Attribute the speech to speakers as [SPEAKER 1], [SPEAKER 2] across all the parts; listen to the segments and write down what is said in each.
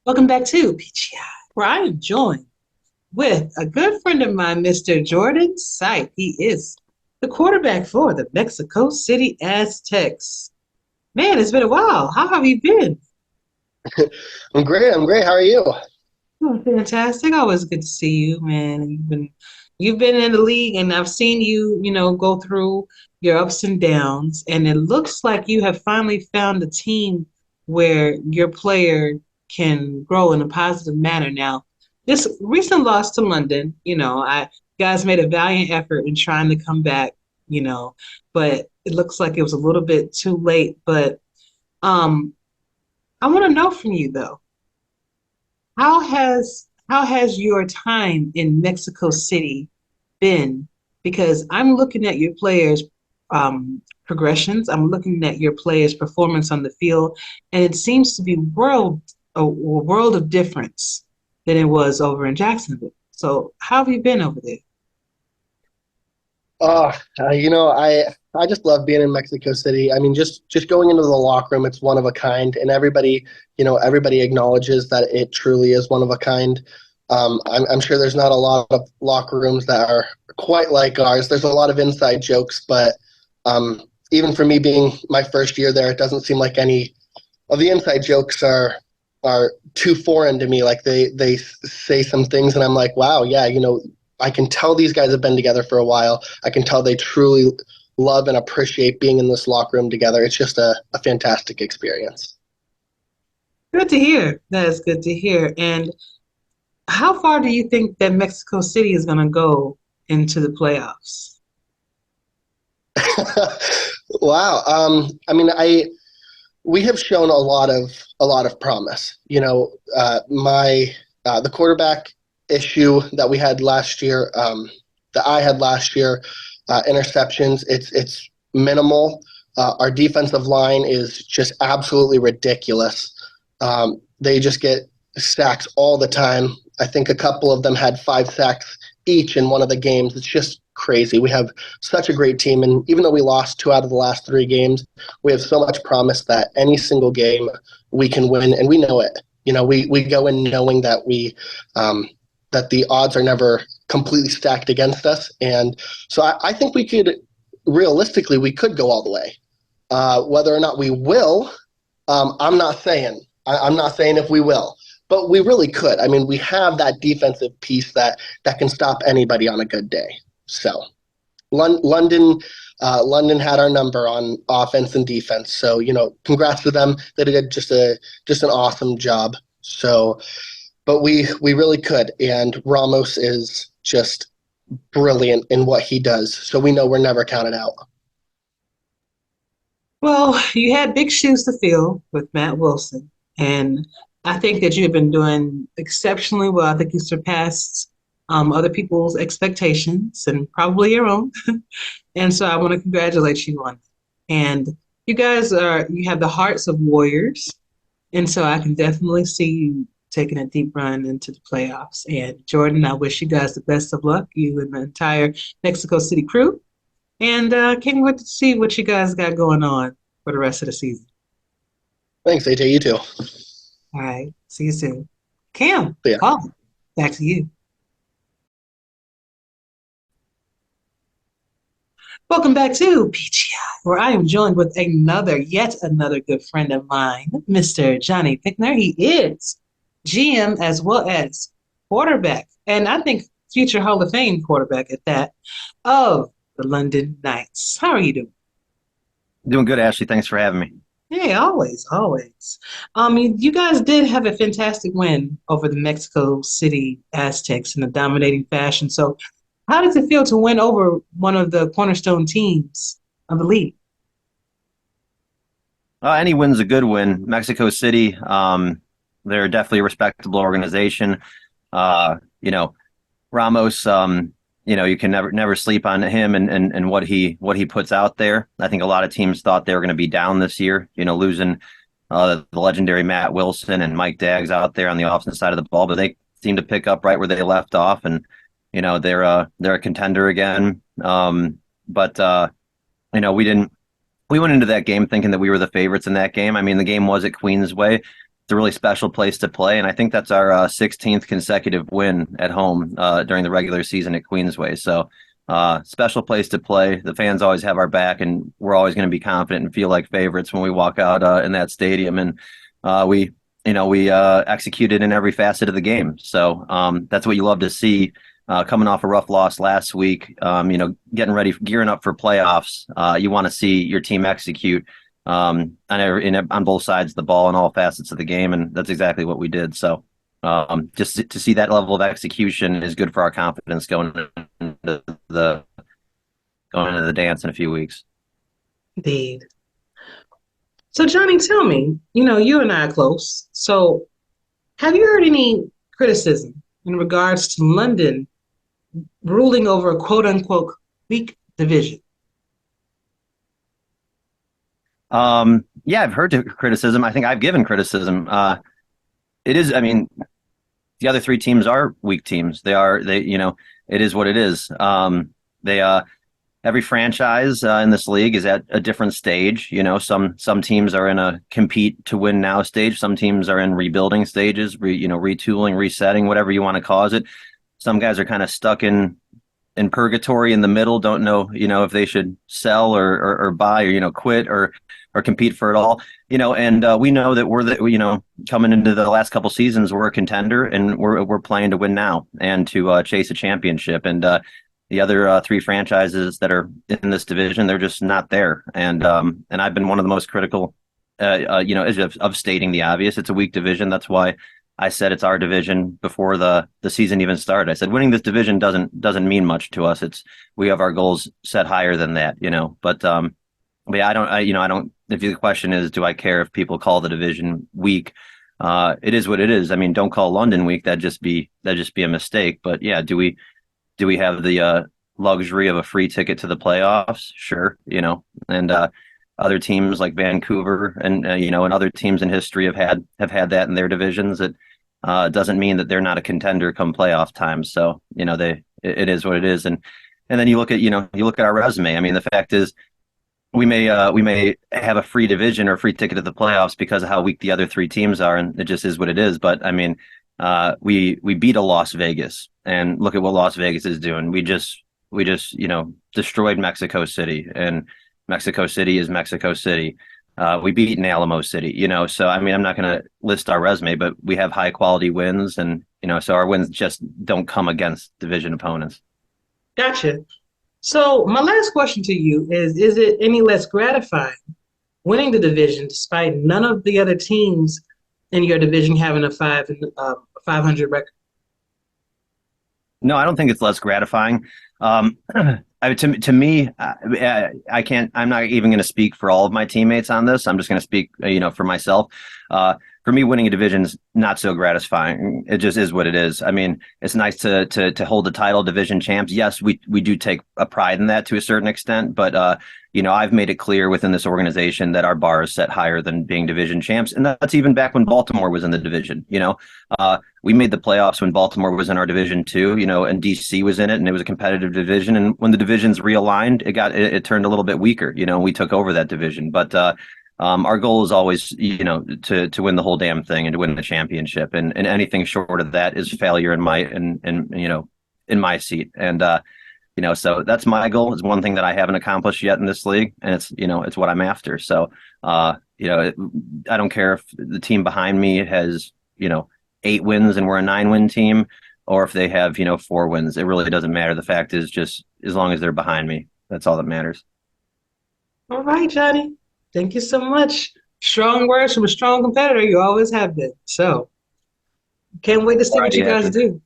[SPEAKER 1] Welcome back to PGI, where I am joined with a good friend of mine, Mr. Jordan Sipe. He is the quarterback for the Mexico City Aztecs. Man, it's been a while. How have you been?
[SPEAKER 2] I'm great. I'm great. How are you?
[SPEAKER 1] Oh, fantastic. Always good to see you, man. You've been in the league and I've seen you, go through your ups and downs, and it looks like you have finally found a team where your player can grow in a positive manner. Now, this recent loss to London, I guys made a valiant effort in trying to come back, you know, but it looks like it was a little bit too late. But um I want to know from you though. How has your time in Mexico City been? Because I'm looking at your players' progressions. I'm looking at your players' performance on the field, and it seems to be a world of difference than it was over in Jacksonville. So, how have you been over there?
[SPEAKER 2] Oh, I just love being in Mexico City. I mean, just going into the locker room, it's one of a kind, and everybody acknowledges that it truly is one of a kind. I'm sure there's not a lot of locker rooms that are quite like ours. There's a lot of inside jokes, but even for me being my first year there, it doesn't seem like any of the inside jokes are too foreign to me. Like they say some things, and I'm like, wow, yeah, I can tell these guys have been together for a while. I can tell they truly love and appreciate being in this locker room together. It's just a fantastic experience.
[SPEAKER 1] Good to hear. That is good to hear. And how far do you think that Mexico City is going to go into the playoffs?
[SPEAKER 2] Wow. I mean, I we have shown a lot of promise. My the quarterback issue that we had last year, that I had last year, interceptions. It's minimal. Our defensive line is just absolutely ridiculous. They just get sacks all the time. I think a couple of them had 5 sacks each in one of the games. It's just crazy. We have such a great team, and even though we lost 2 out of the last 3 games, we have so much promise that any single game we can win, and we know it. We go in knowing that that the odds are never completely stacked against us, and so I think we could realistically we could go all the way. Whether or not we will, I'm not saying. I'm not saying if we will, but we really could. I mean, we have that defensive piece that can stop anybody on a good day. So London, London had our number on offense and defense. So congrats to them. They did just an awesome job. So, but we really could, and Ramos is just brilliant in what he does. So we know we're never counted out.
[SPEAKER 1] Well, you had big shoes to fill with Matt Wilson, and I think that you've been doing exceptionally well. I think you surpassed other people's expectations and probably your own. And so I want to congratulate you on it. And you have the hearts of warriors. And so I can definitely see you taking a deep run into the playoffs. And Jordan, I wish you guys the best of luck, you and the entire Mexico City crew. And can't wait to see what you guys got going on for the rest of the season.
[SPEAKER 2] Thanks, AJ. You too.
[SPEAKER 1] All right. See you soon. Cam,
[SPEAKER 2] Yeah.
[SPEAKER 1] Paul, back to you. Welcome back to PGI, where I am joined with yet another good friend of mine, Mr. Jonny Pichler. He is GM as well as quarterback, and I think future Hall of Fame quarterback at that, of the London Knights. How are you doing?
[SPEAKER 3] Doing good, Ashley. Thanks for having me.
[SPEAKER 1] Hey, always, always. You guys did have a fantastic win over the Mexico City Aztecs in a dominating fashion. So, how does it feel to win over one of the cornerstone teams of the league?
[SPEAKER 3] Any win's a good win. Mexico City, they're definitely a respectable organization. Uh, you know, Ramos, you can never sleep on him and what he puts out there. I think a lot of teams thought they were going to be down this year. Losing the legendary Matt Wilson and Mike Daggs out there on the offensive side of the ball, but they seem to pick up right where they left off, and they're a contender again. But we went into that game thinking that we were the favorites in that game. I mean, the game was at Queensway, a really special place to play, and I think that's our 16th consecutive win at home during the regular season at Queensway. So special place to play. The fans always have our back, and we're always going to be confident and feel like favorites when we walk out in that stadium. And we executed in every facet of the game. So that's what you love to see. Coming off a rough loss last week, getting ready, gearing up for playoffs. You want to see your team execute on both sides of the ball and all facets of the game, and that's exactly what we did. So just to see that level of execution is good for our confidence going into the dance in a few weeks.
[SPEAKER 1] Indeed. So, Johnny, tell me, you and I are close. So, have you heard any criticism in regards to London ruling over a quote unquote weak division?
[SPEAKER 3] Yeah, I've heard criticism. I think I've given criticism. It is, I mean, the other three teams are weak teams. It is what it is. Every franchise in this league is at a different stage. Some teams are in a compete to win now stage. Some teams are in rebuilding stages, retooling, resetting, whatever you want to call it. Some guys are kind of stuck in purgatory in the middle, don't know, if they should sell or buy or, quit or compete for it all, and we know that we're coming into the last couple seasons, we're a contender and we're playing to win now and to chase a championship. And the other three franchises that are in this division, they're just not there. And I've been one of the most critical, of stating the obvious. It's a weak division. That's why I said it's our division before the season even started. I said winning this division doesn't mean much to us. We have our goals set higher than that, But yeah, I don't. If the question is, do I care if people call the division weak? It is what it is. I mean, don't call London weak. That'd just be a mistake. But yeah, do we have the luxury of a free ticket to the playoffs? Sure, and other teams like Vancouver and and other teams in history have had that in their divisions. It doesn't mean that they're not a contender come playoff time. So it is what it is. And then you look at our resume. I mean, the fact is, we may have a free division or a free ticket to the playoffs because of how weak the other three teams are, and it just is what it is. But I mean, we beat a Las Vegas, and look at what Las Vegas is doing. We just destroyed Mexico City, and Mexico City is Mexico City. We beat in Alamo City, So I mean, I'm not going to list our resume, but we have high quality wins, and so our wins just don't come against division opponents.
[SPEAKER 1] Gotcha. So my last question to you is it any less gratifying winning the division despite none of the other teams in your division having a 500 record?
[SPEAKER 3] No, I don't think it's less gratifying. To me, I can't. I'm not even going to speak for all of my teammates on this. I'm just going to speak, for myself. For me, winning a division is not so gratifying. It just is what it is. I mean, it's nice to hold the title, division champs. Yes, we do take a pride in that to a certain extent, but I've made it clear within this organization that our bar is set higher than being division champs, and that's even back when Baltimore was in the division. We made the playoffs when Baltimore was in our division too. And DC was in it, and it was a competitive division. And when the divisions realigned, it turned a little bit weaker. We took over that division, but our goal is always, to win the whole damn thing and to win the championship. And anything short of that is failure in my seat. And so that's my goal. It's one thing that I haven't accomplished yet in this league, and it's what I'm after. So I don't care if the team behind me has 8 wins and we're a 9-win team, or if they have 4 wins. It really doesn't matter. The fact is, just as long as they're behind me, that's all that matters.
[SPEAKER 1] All right, Johnny. Thank you so much. Strong words from a strong competitor. You always have been. So can't wait to see what you guys do.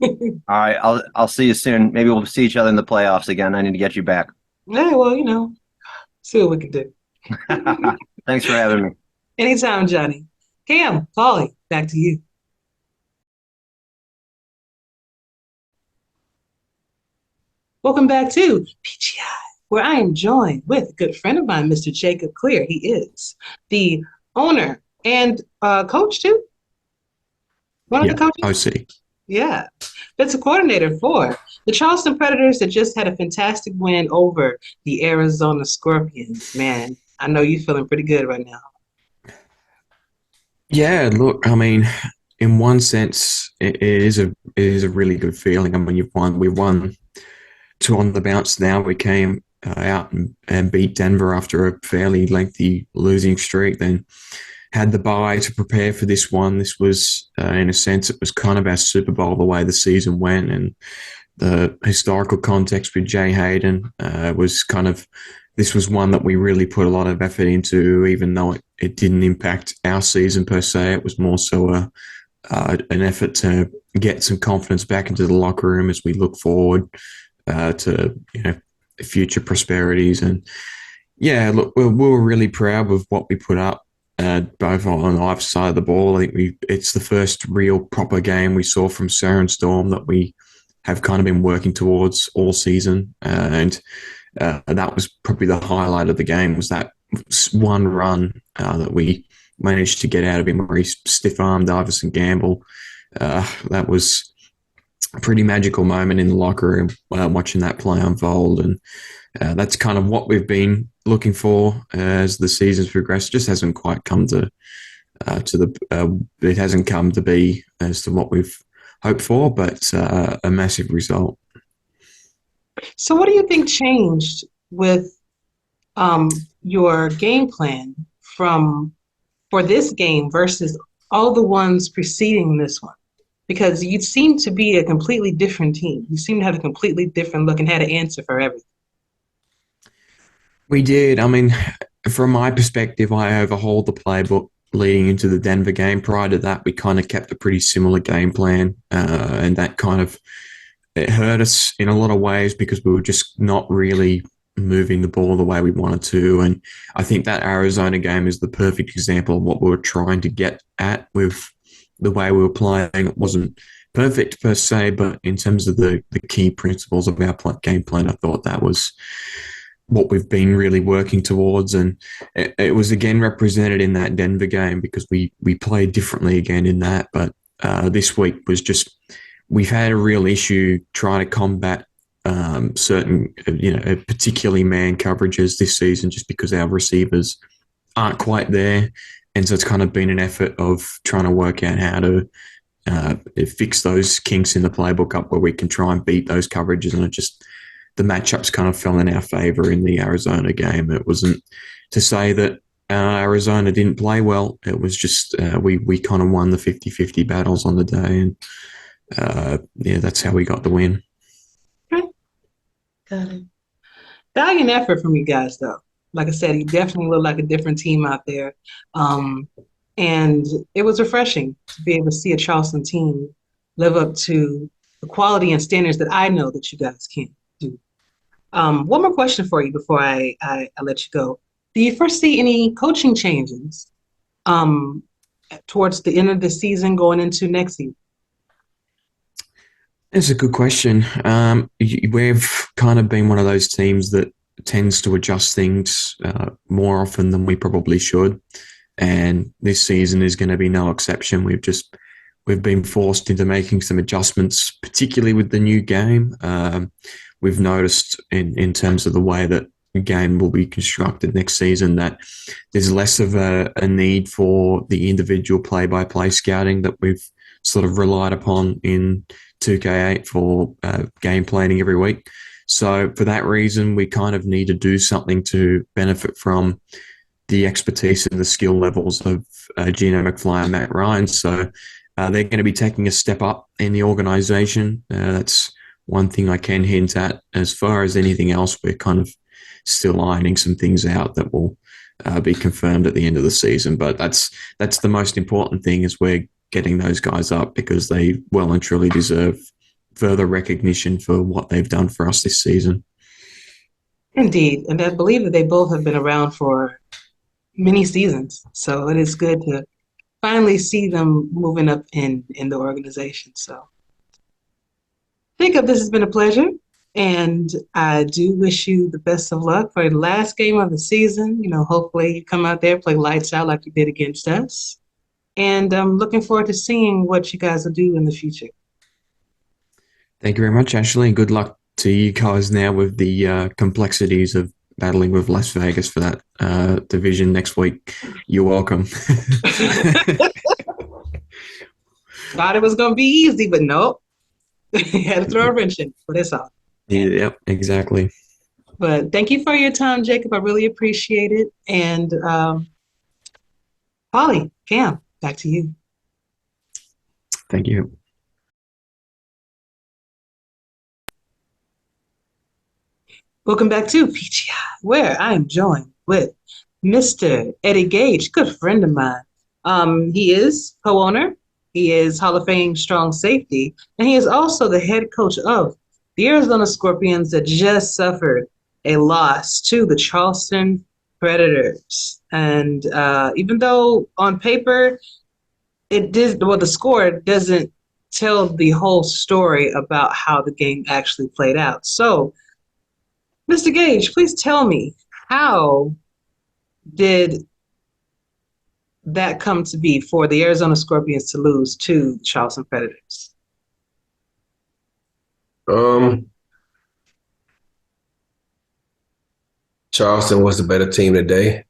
[SPEAKER 3] All right, I'll see you soon. Maybe we'll see each other in the playoffs again. I need to get you back.
[SPEAKER 1] Yeah, well, see what we can do.
[SPEAKER 3] Thanks for having me.
[SPEAKER 1] Anytime, Johnny. Cam, Polly, back to you. Welcome back to PGI, where I am joined with a good friend of mine, Mr. Jacob Clear. He is the owner and coach too. One of the coaches.
[SPEAKER 4] Our city.
[SPEAKER 1] Yeah. That's a coordinator for the Charleston Predators that just had a fantastic win over the Arizona Scorpions. Man, I know you're feeling pretty good right now.
[SPEAKER 4] Yeah, look, I mean, in one sense, it is a really good feeling. I mean, we've won two on the bounce now. We came out and beat Denver after a fairly lengthy losing streak. Then had the bye to prepare for this one. This was, in a sense, it was kind of our Super Bowl the way the season went, and the historical context with Jay Hayden was kind of this was one that we really put a lot of effort into, even though it didn't impact our season per se. It was more so an effort to get some confidence back into the locker room as we look forward to future prosperities. And yeah, look, we were really proud of what we put up. Both on either side of the ball. I think it's the first real proper game we saw from Sarah Storm that we have kind of been working towards all season. And that was probably the highlight of the game, was that one run that we managed to get out of him where he stiff-armed Iverson Gamble. That was a pretty magical moment in the locker room watching that play unfold. And that's kind of what we've been looking for as the season's progressed. Just hasn't quite come it hasn't come to be as to what we've hoped for, but a massive result.
[SPEAKER 1] So, what do you think changed with your game plan from for this game versus all the ones preceding this one? Because you seem to be a completely different team. You seem to have a completely different look and had an answer for everything.
[SPEAKER 4] We did. I mean, from my perspective, I overhauled the playbook leading into the Denver game. Prior to that, we kind of kept a pretty similar game plan, and that kind of it hurt us in a lot of ways because we were just not really moving the ball the way we wanted to. And I think that Arizona game is the perfect example of what we were trying to get at with the way we were playing. It wasn't perfect per se, but in terms of the key principles of our game plan, I thought that was what we've been really working towards. And it was again represented in that Denver game because we played differently again in that. But this week was just, we've had a real issue trying to combat certain, particularly man coverages this season just because our receivers aren't quite there. And so it's kind of been an effort of trying to work out how to fix those kinks in the playbook up where we can try and beat those coverages. And the matchups kind of fell in our favor in the Arizona game. It wasn't to say that Arizona didn't play well. It was just we kind of won the 50-50 battles on the day. And that's how we got the win.
[SPEAKER 1] Okay, got it. Valiant effort from you guys, though. Like I said, you definitely look like a different team out there. And it was refreshing to be able to see a Charleston team live up to the quality and standards that I know that you guys can do. One more question for you before I let you go. Do you foresee any coaching changes towards the end of the season going into next season?
[SPEAKER 4] That's a good question. We've kind of been one of those teams that tends to adjust things more often than we probably should. And this season is going to be no exception. We've been forced into making some adjustments, particularly with the new game. We've noticed in terms of the way that the game will be constructed next season that there's less of a need for the individual play-by-play scouting that we've sort of relied upon in 2K8 for game planning every week. So for that reason, we kind of need to do something to benefit from the expertise and the skill levels of Gino McFly and Matt Ryan. So they're going to be taking a step up in the organization. That's one thing I can hint at. As far as anything else, we're kind of still ironing some things out that will be confirmed at the end of the season. But that's the most important thing, is we're getting those guys up because they well and truly deserve further recognition for what they've done for us this season.
[SPEAKER 1] Indeed. And I believe that they both have been around for many seasons. So it is good to finally see them moving up in the organization. So Jacob, this has been a pleasure. And I do wish you the best of luck for the last game of the season. Hopefully you come out there, play lights out like you did against us. And I'm looking forward to seeing what you guys will do in the future.
[SPEAKER 4] Thank you very much, Ashley, and good luck to you guys now with the complexities of battling with Las Vegas for that division next week. You're welcome.
[SPEAKER 1] thought it was going to be easy, but nope. Had to throw a wrench in, but it's all.
[SPEAKER 4] Yep, exactly.
[SPEAKER 1] But thank you for your time, Jacob. I really appreciate it. And Holly, Cam, back to you.
[SPEAKER 4] Thank you.
[SPEAKER 1] Welcome back to PGI, where I am joined with Mr. Eddie Gage, good friend of mine. He is co-owner, he is Hall of Fame strong safety, and he is also the head coach of the Arizona Scorpions that just suffered a loss to the Charleston Predators. And even though on paper the score doesn't tell the whole story about how the game actually played out. So, Mr. Gage, please tell me, how did that come to be for the Arizona Scorpions to lose to the Charleston Predators?
[SPEAKER 5] Charleston was the better team today.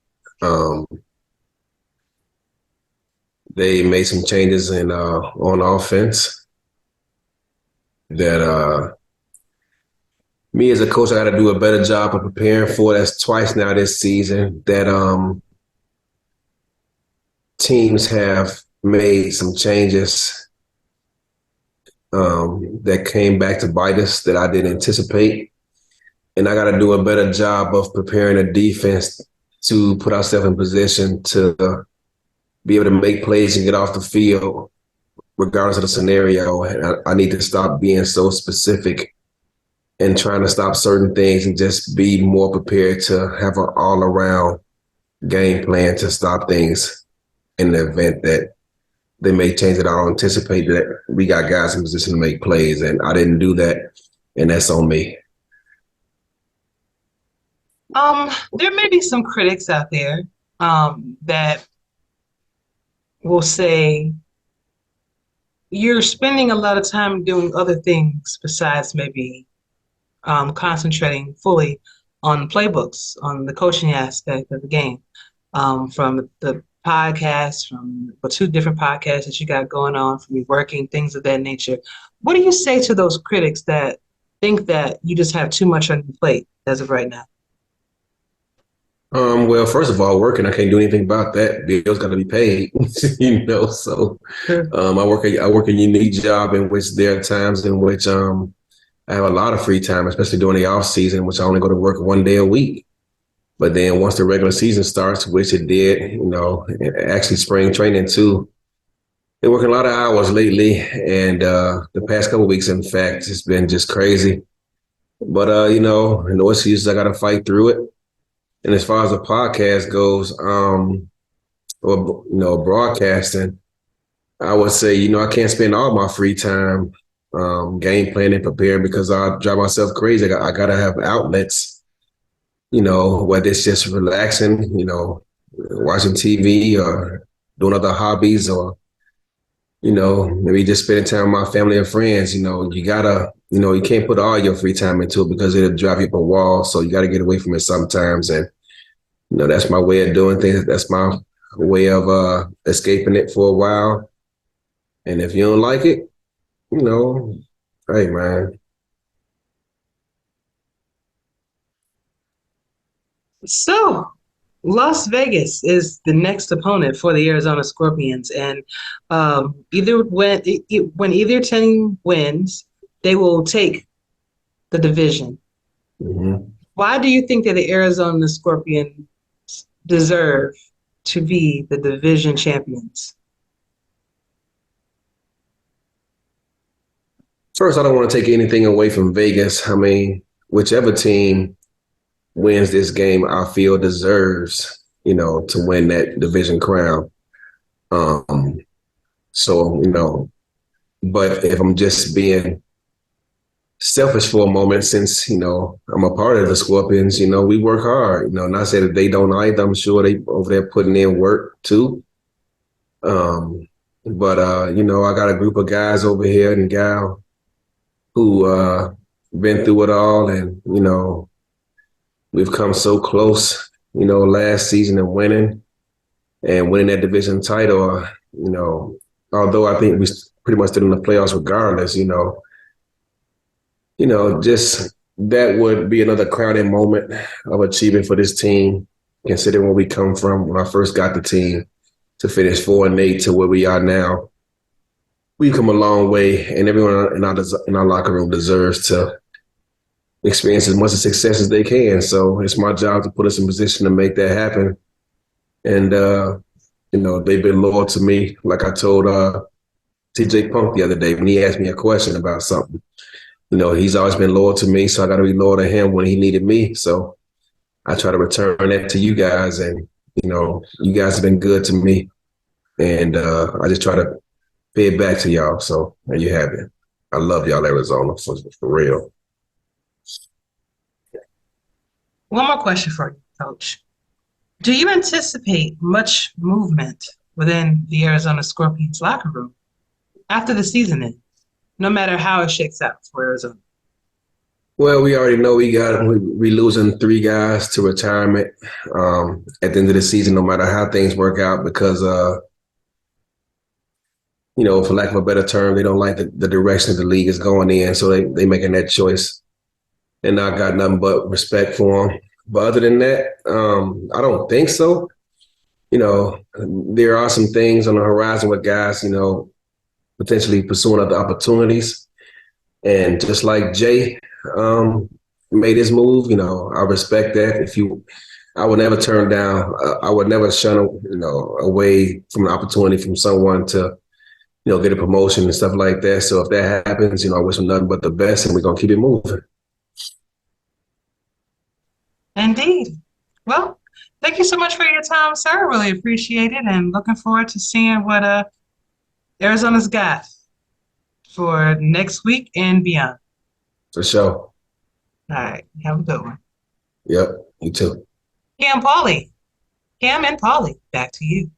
[SPEAKER 5] They made some changes on offense that me as a coach, I got to do a better job of preparing for. That's twice now this season that teams have made some changes that came back to bite us that I didn't anticipate. And I got to do a better job of preparing a defense to put ourselves in position to be able to make plays and get off the field regardless of the scenario. And I need to stop being so specific and trying to stop certain things and just be more prepared to have an all-around game plan to stop things in the event that they may change it. I don't anticipate that we got guys in position to make plays, and I didn't do that, and that's on me.
[SPEAKER 1] There may be some critics out there that will say you're spending a lot of time doing other things besides maybe concentrating fully on playbooks, on the coaching aspect of the game, from the podcast, from the two different podcasts that you got going on, from your working, things of that nature. What do you say to those critics that think that you just have too much on your plate as of right now?
[SPEAKER 5] Well, first of all, working, I can't do anything about that. Bills got to be paid, So
[SPEAKER 1] Sure.
[SPEAKER 5] I work a unique job in which there are times in which I have a lot of free time, especially during the off season, which I only go to work one day a week. But then once the regular season starts, which it did, actually spring training too, been working a lot of hours lately, and the past couple of weeks, in fact, it's been just crazy. But no excuses. I got to fight through it. And as far as the podcast goes, or broadcasting, I would say I can't spend all my free time game planning, preparing, because I drive myself crazy. I got to have outlets, whether it's just relaxing, watching TV or doing other hobbies, or maybe just spending time with my family and friends. You gotta, you can't put all your free time into it because it'll drive you up a wall. So you got to get away from it sometimes. And, that's my way of doing things. That's my way of escaping it for a while. And if you don't like it, hey, man.
[SPEAKER 1] So, Las Vegas is the next opponent for the Arizona Scorpions, and when either team wins, they will take the division.
[SPEAKER 5] Mm-hmm.
[SPEAKER 1] Why do you think that the Arizona Scorpions deserve to be the division champions?
[SPEAKER 5] First, I don't want to take anything away from Vegas. I mean, whichever team wins this game, I feel deserves, to win that division crown. But if I'm just being selfish for a moment, since, I'm a part of the Scorpions, we work hard, not say that they don't either. I'm sure they over there putting in work too. But I got a group of guys over here and gal who been through it all, and, we've come so close, last season and winning that division title. Although I think pretty much still in the playoffs regardless. Just that would be another crowning moment of achievement for this team, considering where we come from when I first got the team to finish 4-8 to where we are now. We've come a long way, and everyone in our locker room deserves to experience as much success as they can. So it's my job to put us in position to make that happen. And they've been loyal to me, like I told TJ Punk the other day when he asked me a question about something. He's always been loyal to me, so I got to be loyal to him when he needed me. So I try to return that to you guys, and you guys have been good to me, and I just try to pay it back to y'all. So there you have it. I love y'all, Arizona, for real.
[SPEAKER 1] One more question for you, Coach. Do you anticipate much movement within the Arizona Scorpions locker room after the season ends, no matter how it shakes out for Arizona?
[SPEAKER 5] Well, we already know we losing 3 guys to retirement at the end of the season, no matter how things work out, because for lack of a better term, they don't like the direction the league is going in, so they making that choice. And I got nothing but respect for them. But other than that, I don't think so. There are some things on the horizon with guys, potentially pursuing other opportunities. And just like Jay made his move, I respect that. I would never turn down, I would never shun, away from an opportunity from someone to, get a promotion and stuff like that. So if that happens, I wish them nothing but the best, and we're going to keep it moving.
[SPEAKER 1] Indeed. Well, thank you so much for your time, sir. I really appreciate it, and looking forward to seeing what Arizona's got for next week and beyond.
[SPEAKER 5] For sure.
[SPEAKER 1] All right. Have a good one.
[SPEAKER 5] Yep. You too.
[SPEAKER 1] Cam and Paulie, back to you.